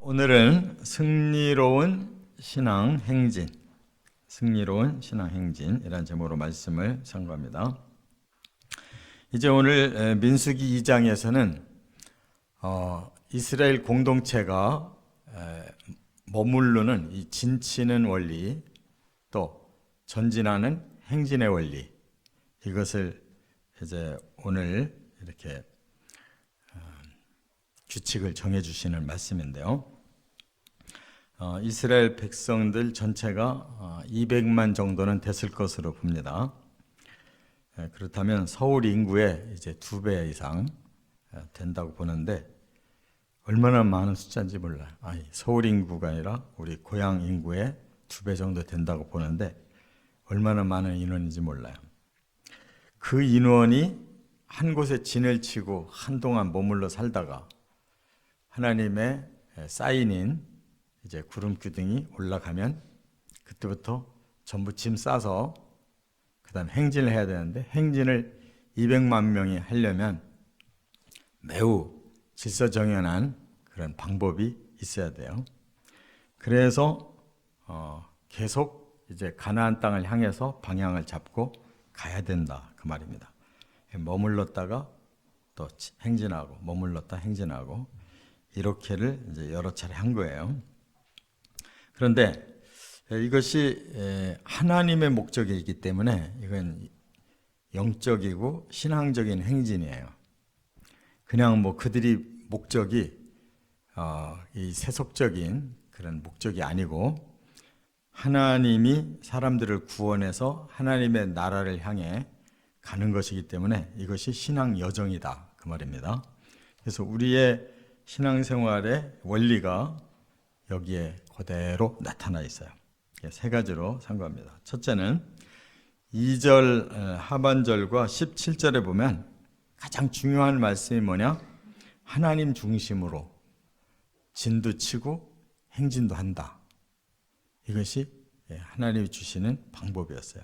오늘은 승리로운 신앙 행진이라는 제목으로 말씀을 선고합니다. 이제 오늘 민수기 2장에서는 이스라엘 공동체가 머무르는 이 진치는 원리, 또 전진하는 행진의 원리, 이것을 이제 오늘 이렇게 규칙을 정해주시는 말씀인데요. 이스라엘 백성들 전체가 200만 정도는 됐을 것으로 봅니다. 그렇다면 서울 인구의 이제 2배 이상 된다고 보는데 얼마나 많은 숫자인지 몰라요. 서울 인구가 아니라 우리 고향 인구의 2배 정도 된다고 보는데 얼마나 많은 인원인지 몰라요. 그 인원이 한 곳에 진을 치고 한동안 머물러 살다가 하나님의 사인인 이제 구름 기둥이 올라가면 그때부터 전부 짐 싸서 그다음 행진을 해야 되는데, 행진을 200만 명이 하려면 매우 질서정연한 그런 방법이 있어야 돼요. 그래서 계속 이제 가나안 땅을 향해서 방향을 잡고 가야 된다, 그 말입니다. 머물렀다가 또 행진하고 머물렀다 행진하고 이렇게를 이제 여러 차례 한 거예요. 그런데 이것이 하나님의 목적이기 때문에 이건 영적이고 신앙적인 행진이에요. 그냥 뭐 그들이 목적이 이 세속적인 그런 목적이 아니고 하나님이 사람들을 구원해서 하나님의 나라를 향해 가는 것이기 때문에 이것이 신앙 여정이다, 그 말입니다. 그래서 우리의 신앙생활의 원리가 여기에 그대로 나타나 있어요. 세 가지로 상고합니다. 첫째는 2절 하반절과 17절에 보면 가장 중요한 말씀이 뭐냐? 하나님 중심으로 진도 치고 행진도 한다. 이것이 하나님이 주시는 방법이었어요.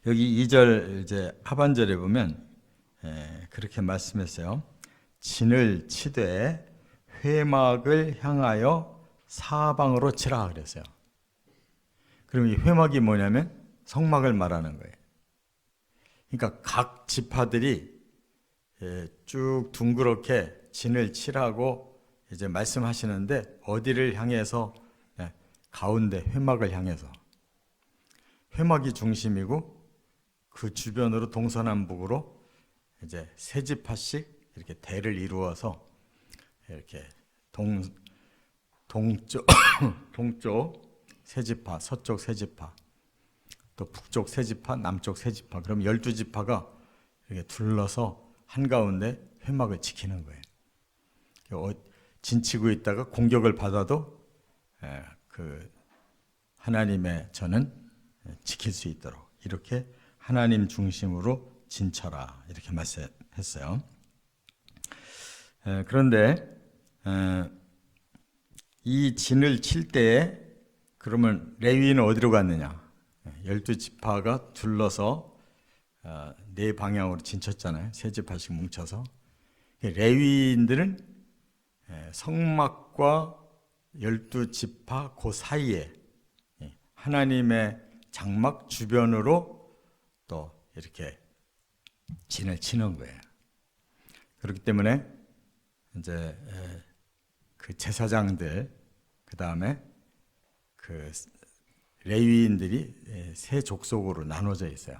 여기 2절 이제 하반절에 보면 그렇게 말씀했어요. 진을 치되 회막을 향하여 사방으로 치라 그랬어요. 그럼 이 회막이 뭐냐면 성막을 말하는 거예요. 그러니까 각 지파들이 쭉 둥그렇게 진을 치라고 이제 말씀하시는데 어디를 향해서? 가운데 회막을 향해서. 회막이 중심이고 그 주변으로 동서남북으로 이제 세 지파씩 이렇게 대를 이루어서 이렇게 동쪽 세 지파, 서쪽 세 지파, 또 북쪽 세 지파, 남쪽 세 지파, 그럼 12지파가 이렇게 둘러서 한가운데 회막을 지키는 거예요. 진치고 있다가 공격을 받아도 그 하나님의 전은 지킬 수 있도록 이렇게 하나님 중심으로 진쳐라, 이렇게 말씀했어요. 그런데 이 진을 칠 때에 그러면 레위인은 어디로 갔느냐? 12지파가 둘러서 네 방향으로 진쳤잖아요. 세 지파씩 뭉쳐서. 레위인들은 성막과 12지파 그 사이에 하나님의 장막 주변으로 또 이렇게 진을 치는 거예요. 그렇기 때문에 이제 그 제사장들, 그 다음에 그 레위인들이 세 족속으로 나눠져 있어요.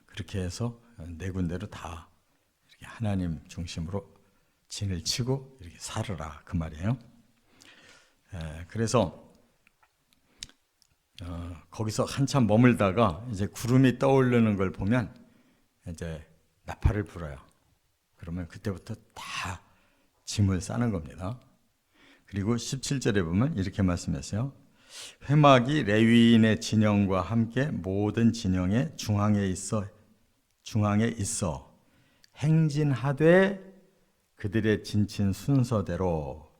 그렇게 해서 네 군데로 다 이렇게 하나님 중심으로 진을 치고 이렇게 살으라, 그 말이에요. 그래서 거기서 한참 머물다가 이제 구름이 떠오르는 걸 보면 이제 나팔을 불어요. 그러면 그때부터 다 짐을 싸는 겁니다. 그리고 17절에 보면 이렇게 말씀했어요. 회막이 레위인의 진영과 함께 모든 진영의 중앙에 있어 행진하되 그들의 진친 순서대로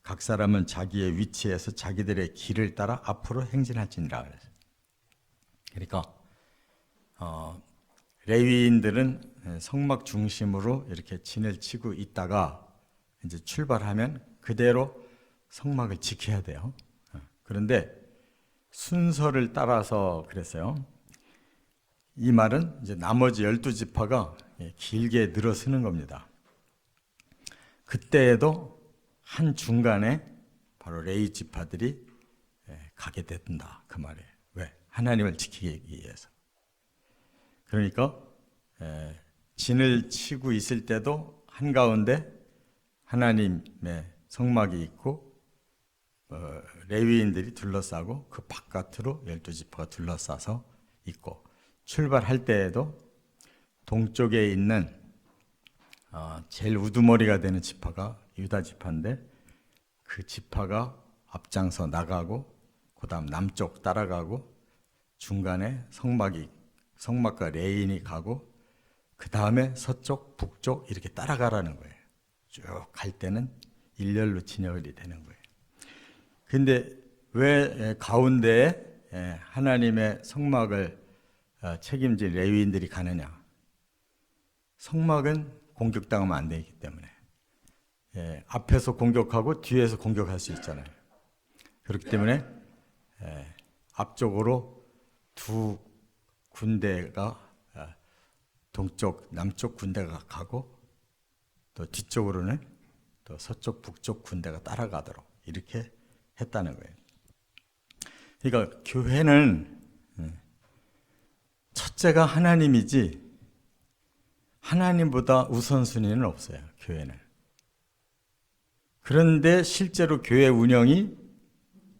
각 사람은 자기의 위치에서 자기들의 길을 따라 앞으로 행진할지니라. 그러니까 레위인들은 성막 중심으로 이렇게 진을 치고 있다가 이제 출발하면 그대로 성막을 지켜야 돼요. 그런데 순서를 따라서 그랬어요. 이 말은 이제 나머지 12지파가 길게 늘어서는 겁니다. 그때에도 한 중간에 바로 레위 지파들이 가게 된다, 그 말이에요. 왜? 하나님을 지키기 위해서. 그러니까 진을 치고 있을 때도 한가운데 하나님의 성막이 있고 레위인들이 둘러싸고 그 바깥으로 12지파가 둘러싸서 있고, 출발할 때에도 동쪽에 있는 제일 우두머리가 되는 지파가 유다 지파인데, 그 지파가 앞장서 나가고 그 다음 남쪽 따라가고 중간에 성막과 레인이 가고 그 다음에 서쪽 북쪽 이렇게 따라가라는 거예요. 쭉 갈 때는 일렬로 진열이 되는 거예요. 근데 왜 가운데에 하나님의 성막을 책임질 레위인들이 가느냐? 성막은 공격당하면 안 되기 때문에. 앞에서 공격하고 뒤에서 공격할 수 있잖아요. 그렇기 때문에 앞쪽으로 두 군대가 동쪽, 남쪽 군대가 가고 또 뒤쪽으로는 또 서쪽, 북쪽 군대가 따라가도록 이렇게 했다는 거예요. 그러니까 교회는 첫째가 하나님이지 하나님보다 우선순위는 없어요, 교회는. 그런데 실제로 교회 운영이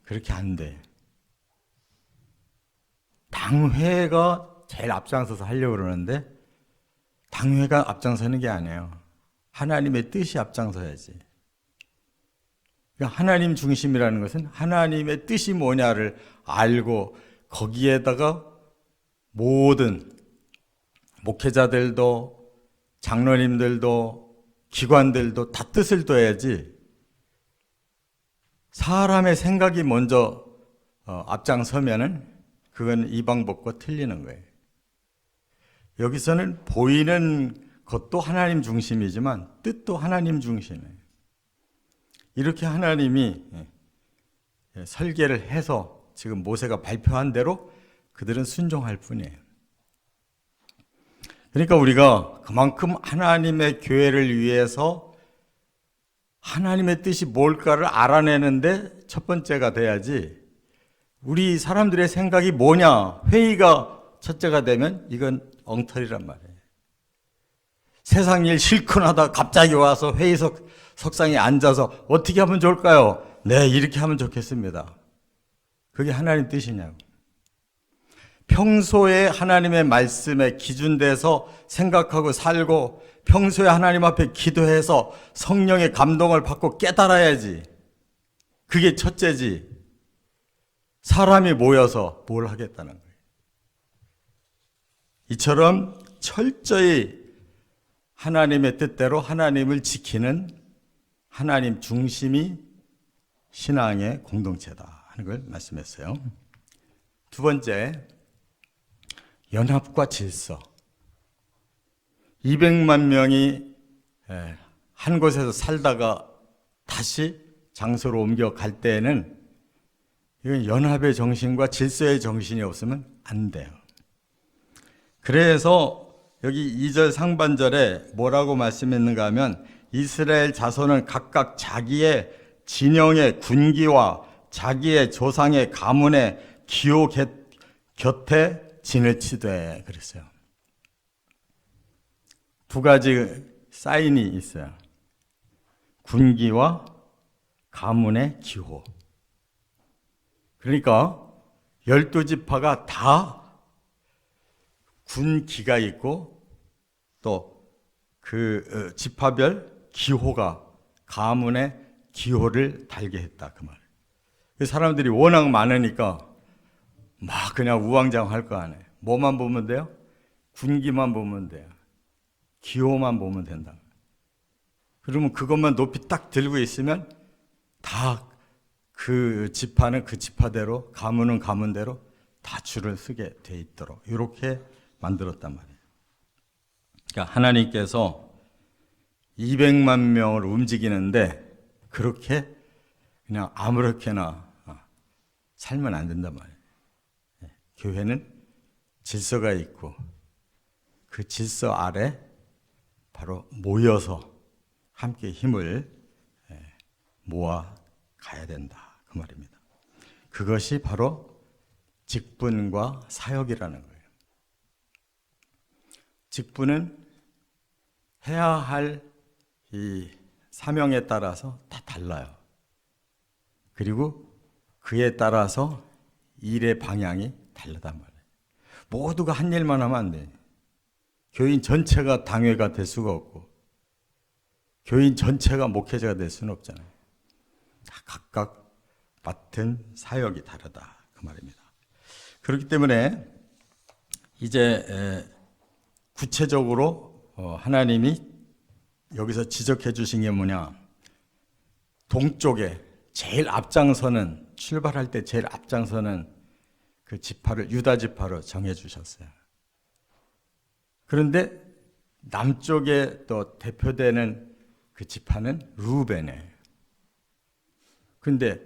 그렇게 안 돼. 당회가 제일 앞장서서 하려고 그러는데 당회가 앞장서는 게 아니에요. 하나님의 뜻이 앞장서야지. 그러니까 하나님 중심이라는 것은 하나님의 뜻이 뭐냐를 알고 거기에다가 모든 목회자들도 장로님들도 기관들도 다 뜻을 둬야지, 사람의 생각이 먼저 앞장서면은 그건 이 방법과 틀리는 거예요. 여기서는 보이는 것도 하나님 중심이지만 뜻도 하나님 중심이에요. 이렇게 하나님이 설계를 해서 지금 모세가 발표한 대로 그들은 순종할 뿐이에요. 그러니까 우리가 그만큼 하나님의 교회를 위해서 하나님의 뜻이 뭘까를 알아내는데 첫 번째가 돼야지, 우리 사람들의 생각이 뭐냐, 회의가 첫째가 되면 이건 엉터리란 말이에요. 세상 일 실컷 하다 갑자기 와서 회의석 석상에 앉아서 어떻게 하면 좋을까요? 네, 이렇게 하면 좋겠습니다. 그게 하나님 뜻이냐고. 평소에 하나님의 말씀에 기준돼서 생각하고 살고 평소에 하나님 앞에 기도해서 성령의 감동을 받고 깨달아야지. 그게 첫째지. 사람이 모여서 뭘 하겠다는 거예요. 이처럼 철저히 하나님의 뜻대로 하나님을 지키는 하나님 중심이 신앙의 공동체다 하는 걸 말씀했어요. 두 번째, 연합과 질서. 200만 명이 한 곳에서 살다가 다시 장소로 옮겨갈 때에는 이건 연합의 정신과 질서의 정신이 없으면 안 돼요. 그래서 여기 2절 상반절에 뭐라고 말씀했는가 하면, 이스라엘 자손은 각각 자기의 진영의 군기와 자기의 조상의 가문의 기호 곁에 진을 치되 그랬어요. 두 가지 사인이 있어요. 군기와 가문의 기호. 그러니까 12지파가 다 군기가 있고 또 그 지파별 기호가, 가문의 기호를 달게 했다, 그 말. 사람들이 워낙 많으니까 막 그냥 우왕좌왕할 거 아니에요. 뭐만 보면 돼요? 군기만 보면 돼요. 기호만 보면 된다. 그러면 그것만 높이 딱 들고 있으면 다 그 지파는 그 지파대로, 가문은 가문대로 다 줄을 서게 돼 있도록 이렇게 만들었단 말이에요. 그러니까 하나님께서 200만 명을 움직이는데 그렇게 그냥 아무렇게나 살면 안 된단 말이에요. 교회는 질서가 있고 그 질서 아래 바로 모여서 함께 힘을 모아 가야 된다 그 말입니다. 그것이 바로 직분과 사역이라는 거예요. 직분은 해야 할 이 사명에 따라서 다 달라요. 그리고 그에 따라서 일의 방향이 다르단 말이에요. 모두가 한 일만 하면 안 돼요. 교인 전체가 당회가 될 수가 없고 교인 전체가 목회자가 될 수는 없잖아요. 다 각각 맡은 사역이 다르다 그 말입니다. 그렇기 때문에 이제 구체적으로 하나님이 여기서 지적해 주신 게 뭐냐, 동쪽에 제일 앞장서는, 출발할 때 제일 앞장서는 그 지파를 유다 지파로 정해 주셨어요. 그런데 남쪽에 또 대표되는 그 지파는 루벤이에요. 근데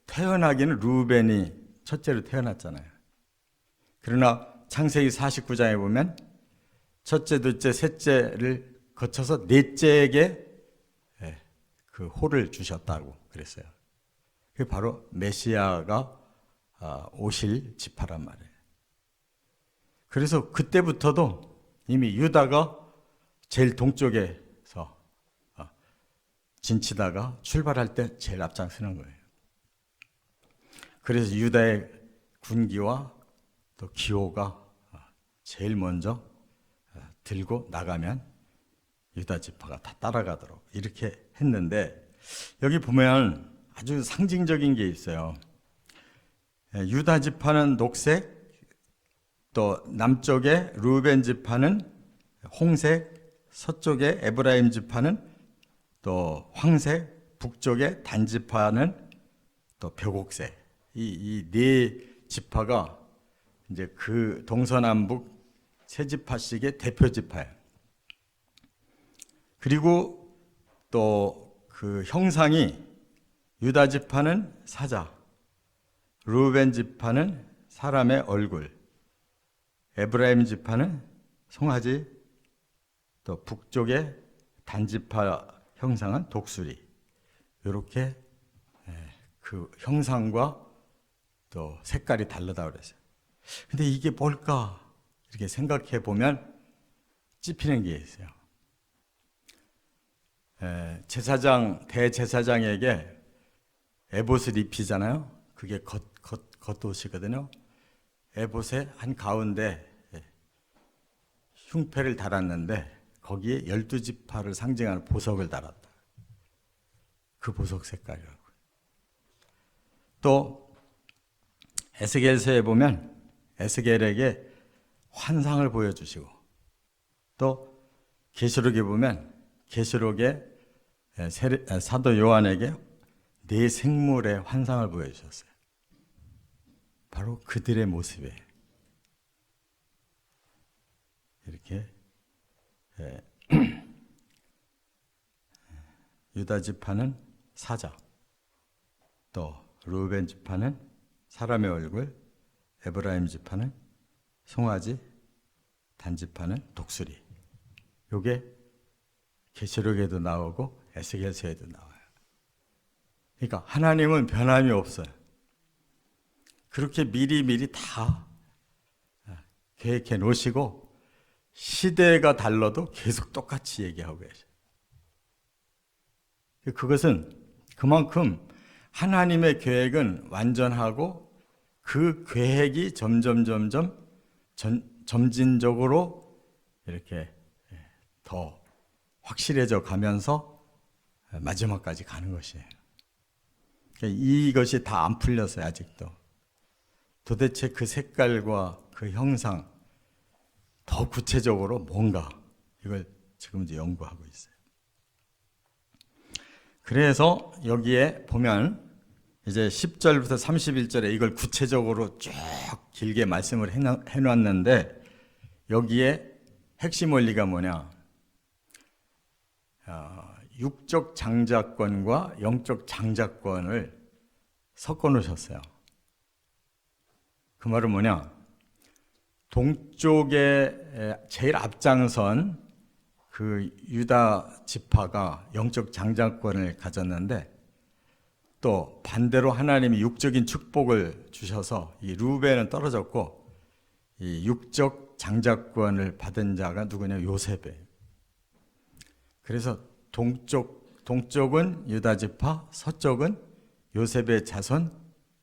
태어나기는 루벤이 첫째로 태어났잖아요. 그러나 창세기 49장에 보면 첫째, 둘째, 셋째를 거쳐서 넷째에게 그 호를 주셨다고 그랬어요. 그게 바로 메시아가 오실 지파란 말이에요. 그래서 그때부터도 이미 유다가 제일 동쪽에서 진치다가 출발할 때 제일 앞장서는 거예요. 그래서 유다의 군기와 또 기호가 제일 먼저 들고 나가면 유다 지파가 다 따라가도록 이렇게 했는데, 여기 보면 아주 상징적인 게 있어요. 유다 지파는 녹색, 또 남쪽에 루벤 지파는 홍색, 서쪽에 에브라임 지파는 또 황색, 북쪽에 단 지파는 또 벽옥색. 이 네 지파가 이제 그 동서남북 세 지파씩의 대표 지파예요. 그리고 또 그 형상이 유다 지파는 사자, 루벤 지파는 사람의 얼굴, 에브라임 지파는 송아지, 또 북쪽의 단지파 형상은 독수리. 이렇게 그 형상과 또 색깔이 다르다고 그랬어요. 근데 이게 뭘까? 이렇게 생각해 보면 찝히는 게 있어요. 제사장, 대제사장에게 에봇을 입히잖아요. 그게 겉옷이거든요. 에봇의 한 가운데 흉패를 달았는데 거기에 12지파를 상징하는 보석을 달았다. 그 보석 색깔이라고. 또 에스겔서에 보면 에스겔에게 환상을 보여주시고, 또 계시록에 보면 계시록에 사도 요한에게 네 생물의 환상을 보여주셨어요. 바로 그들의 모습에 이렇게 유다 지파는 사자, 또 루벤 지파는 사람의 얼굴, 에브라임 지파는 송아지, 단 지파는 독수리. 요게 계시록에도 나오고 에스겔서에도 나와요. 그러니까 하나님은 변함이 없어요. 그렇게 미리미리 다 계획해 놓으시고 시대가 달라도 계속 똑같이 얘기하고 계셔요. 그것은 그만큼 하나님의 계획은 완전하고 그 계획이 점진적으로 이렇게 더 확실해져 가면서 마지막까지 가는 것이에요. 이것이 다 안 풀렸어요, 아직도. 도대체 그 색깔과 그 형상, 더 구체적으로 뭔가, 이걸 지금 이제 연구하고 있어요. 그래서 여기에 보면 이제 10절부터 31절에 이걸 구체적으로 쭉 길게 말씀을 해놨는데, 여기에 핵심 원리가 뭐냐? 육적 장자권과 영적 장자권을 섞어 놓으셨어요. 그 말은 뭐냐? 동쪽에 제일 앞장선 그 유다 지파가 영적 장자권을 가졌는데, 또 반대로 하나님이 육적인 축복을 주셔서 이 루벤은 떨어졌고, 이 육적 장자권을 받은 자가 누구냐? 요셉이에요. 그래서 동쪽은 유다 지파, 서쪽은 요셉의 자손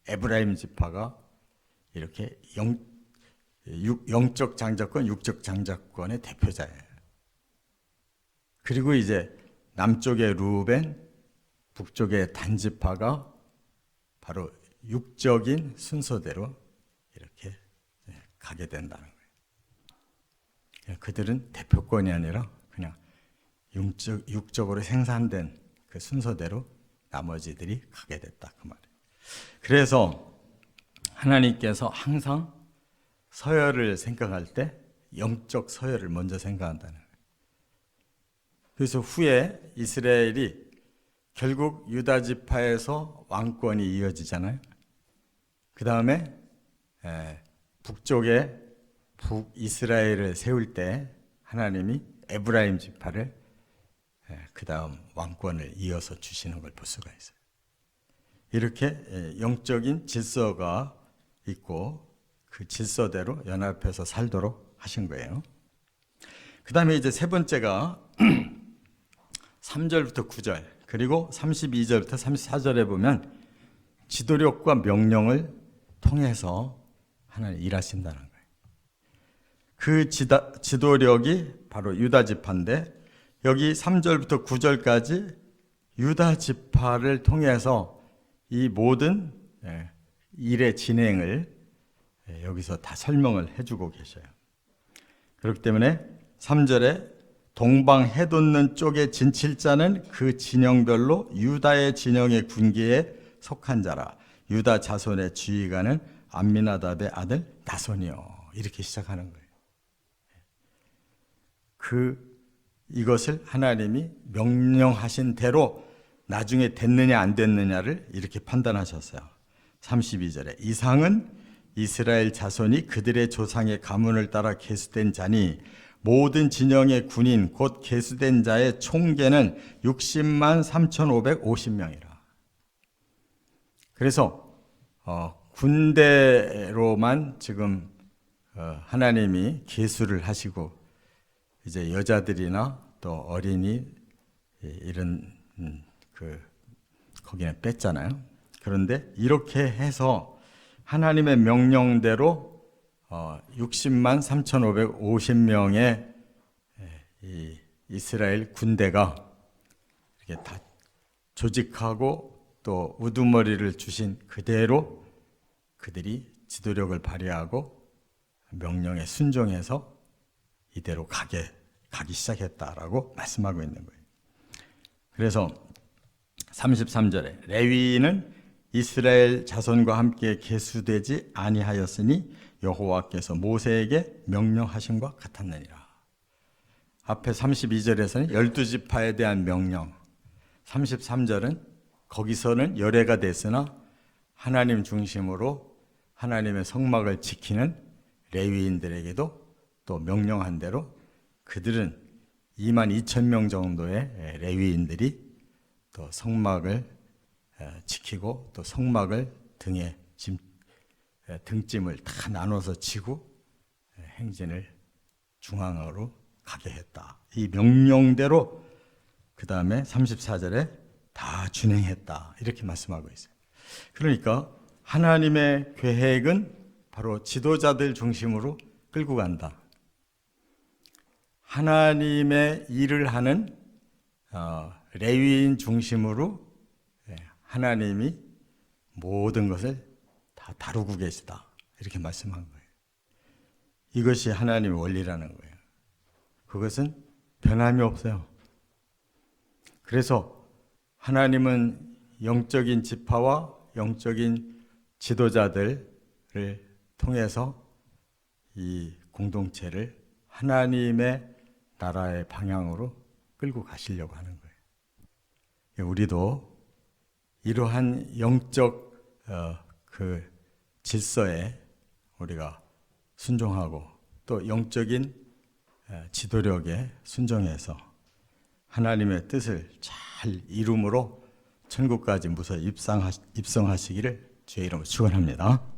에브라임 지파가 이렇게 영적 장자권, 육적 장자권의 대표자예요. 그리고 이제 남쪽의 루벤, 북쪽의 단 지파가 바로 육적인 순서대로 이렇게 가게 된다는 거예요. 그들은 대표권이 아니라 그냥 육적으로 생산된 그 순서대로 나머지들이 가게 됐다, 그 말이에요. 그래서 하나님께서 항상 서열을 생각할 때 영적 서열을 먼저 생각한다는 거예요. 그래서 후에 이스라엘이 결국 유다 지파에서 왕권이 이어지잖아요. 그 다음에 북쪽에 북이스라엘을 세울 때 하나님이 에브라임 지파를 그 다음 왕권을 이어서 주시는 걸 볼 수가 있어요. 이렇게 영적인 질서가 있고 그 질서대로 연합해서 살도록 하신 거예요. 그 다음에 이제 세 번째가 3절부터 9절 그리고 32절부터 34절에 보면 지도력과 명령을 통해서 하나님 일하신다는 거예요. 그 지도력이 바로 유다 지파인데, 여기 3절부터 9절까지 유다 지파를 통해서 이 모든 일의 진행을 여기서 다 설명을 해주고 계셔요. 그렇기 때문에 3절에 동방 해돋는 쪽의 진칠자는 그 진영별로 유다의 진영의 군기에 속한 자라. 유다 자손의 지휘관은 암미나답의 아들 나손이요. 이렇게 시작하는 거예요. 이것을 하나님이 명령하신 대로 나중에 됐느냐 안 됐느냐를 이렇게 판단하셨어요. 32절에 이상은 이스라엘 자손이 그들의 조상의 가문을 따라 계수된 자니 모든 진영의 군인 곧 계수된 자의 총계는 60만 3,550명이라. 그래서 군대로만 지금 하나님이 계수를 하시고 이제 여자들이나 또 어린이 이런 거기는 뺐잖아요. 그런데 이렇게 해서 하나님의 명령대로 60만 3,550명의 이 이스라엘 군대가 이렇게 다 조직하고 또 우두머리를 주신 그대로 그들이 지도력을 발휘하고 명령에 순종해서 이대로 가기 시작했다라고 말씀하고 있는 거예요. 그래서 33절에 레위인은 이스라엘 자손과 함께 계수되지 아니하였으니 여호와께서 모세에게 명령하심과 같았느니라. 앞에 32절에서는 12지파에 대한 명령, 33절은 거기서는 열애가 됐으나 하나님 중심으로 하나님의 성막을 지키는 레위인들에게도 또 명령한 대로 그들은 22,000명 정도의 레위인들이 또 성막을 지키고 또 성막을 등짐을 다 나눠서 지고 행진을 중앙으로 가게 했다. 이 명령대로 그 다음에 34절에 다 준행했다. 이렇게 말씀하고 있어요. 그러니까 하나님의 계획은 바로 지도자들 중심으로 끌고 간다. 하나님의 일을 하는 레위인 중심으로 하나님이 모든 것을 다 다루고 계시다. 이렇게 말씀한 거예요. 이것이 하나님의 원리라는 거예요. 그것은 변함이 없어요. 그래서 하나님은 영적인 지파와 영적인 지도자들을 통해서 이 공동체를 하나님의 나라의 방향으로 끌고 가시려고 하는 거예요. 우리도 이러한 영적 그 질서에 우리가 순종하고 또 영적인 지도력에 순종해서 하나님의 뜻을 잘 이룸으로 천국까지 무사히 입성하시기를 주의 이름으로 축원합니다.